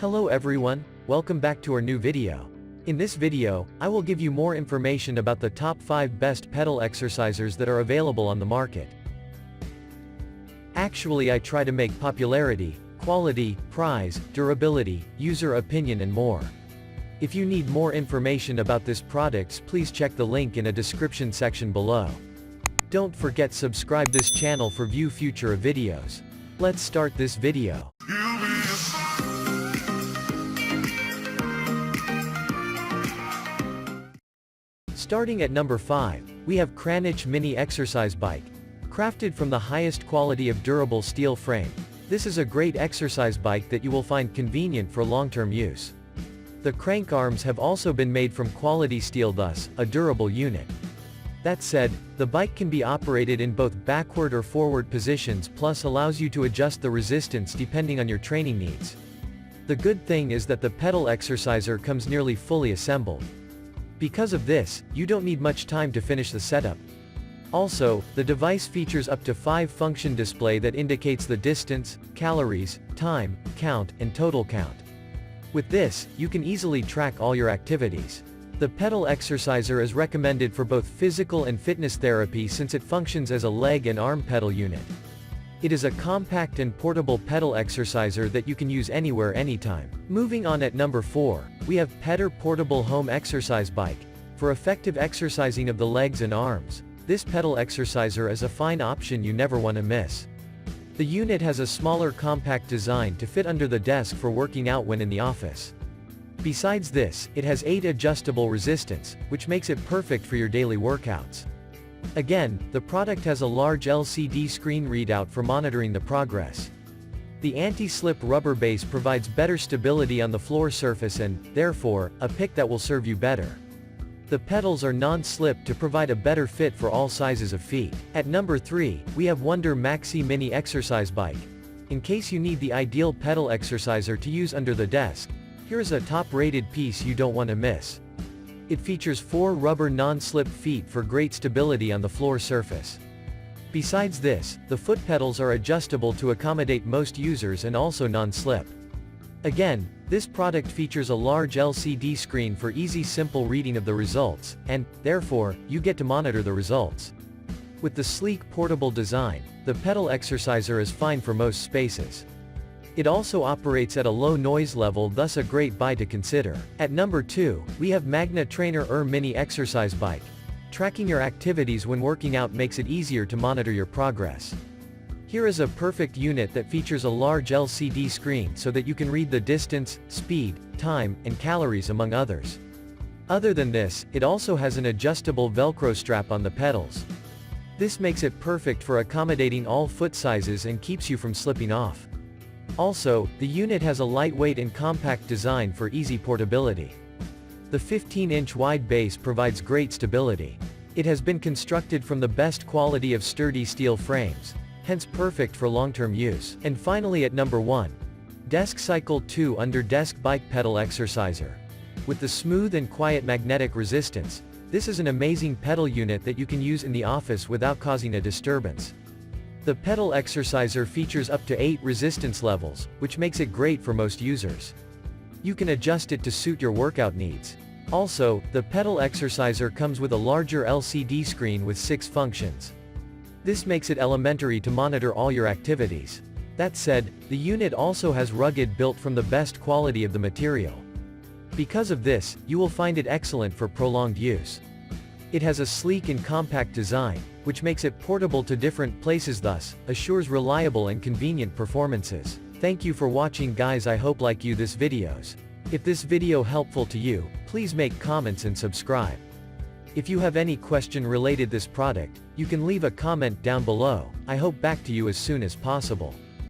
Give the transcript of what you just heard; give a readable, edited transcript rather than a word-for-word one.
Hello everyone, welcome back to our new video. In this video, I will give you more information about the top 5 best pedal exercisers that are available on the market. Actually, I try to make popularity, quality, price, durability, user opinion and more. If you need more information about this products, please check the link in a description section below. Don't forget subscribe this channel for view future videos. Let's start this video. Starting at number 5, we have CRACH Mini Exercise Bike. Crafted from the highest quality of durable steel frame, this is a great exercise bike that you will find convenient for long-term use. The crank arms have also been made from quality steel, thus, a durable unit. That said, the bike can be operated in both backward or forward positions, plus allows you to adjust the resistance depending on your training needs. The good thing is that the pedal exerciser comes nearly fully assembled. Because of this, you don't need much time to finish the setup. Also, the device features up to 5-function display that indicates the distance, calories, time, count, and total count. With this, you can easily track all your activities. The pedal exerciser is recommended for both physical and fitness therapy since it functions as a leg and arm pedal unit. It is a compact and portable pedal exerciser that you can use anywhere anytime. Moving on at number 4, we have Pedder Portable Home Exercise Bike. For effective exercising of the legs and arms, this pedal exerciser is a fine option you never want to miss. The unit has a smaller compact design to fit under the desk for working out when in the office. Besides this, it has 8 adjustable resistance, which makes it perfect for your daily workouts. Again, the product has a large LCD screen readout for monitoring the progress. The anti-slip rubber base provides better stability on the floor surface and, therefore, a pick that will serve you better. The pedals are non-slip to provide a better fit for all sizes of feet. At number 3, we have Wonder Maxi Mini Exercise Bike. In case you need the ideal pedal exerciser to use under the desk, here is a top-rated piece you don't want to miss. It features 4 rubber non-slip feet for great stability on the floor surface. Besides this, the foot pedals are adjustable to accommodate most users and also non-slip. Again, this product features a large LCD screen for easy simple reading of the results, and, therefore, you get to monitor the results. With the sleek portable design, the pedal exerciser is fine for most spaces. It also operates at a low noise level, thus a great buy to consider. At number 2, we have Magna Trainer Mini Exercise Bike. Tracking your activities when working out makes it easier to monitor your progress. Here is a perfect unit that features a large LCD screen so that you can read the distance, speed, time, and calories among others. Other than this, it also has an adjustable Velcro strap on the pedals. This makes it perfect for accommodating all foot sizes and keeps you from slipping off. Also, the unit has a lightweight and compact design for easy portability. The 15-inch wide base provides great stability. It has been constructed from the best quality of sturdy steel frames, hence perfect for long-term use. And finally at number 1, Desk Cycle 2 Under Desk Bike Pedal Exerciser. With the smooth and quiet magnetic resistance, this is an amazing pedal unit that you can use in the office without causing a disturbance. The pedal exerciser features up to 8 resistance levels, which makes it great for most users. You can adjust it to suit your workout needs. Also, the pedal exerciser comes with a larger LCD screen with 6 functions. This makes it elementary to monitor all your activities. That said, the unit also has rugged built from the best quality of the material. Because of this, you will find it excellent for prolonged use. It has a sleek and compact design, which makes it portable to different places, thus, assures reliable and convenient performances. Thank you for watching guys, I hope like you this videos. If this video helpful to you, please make comments and subscribe. If you have any question related this product, you can leave a comment down below. I hope back to you as soon as possible.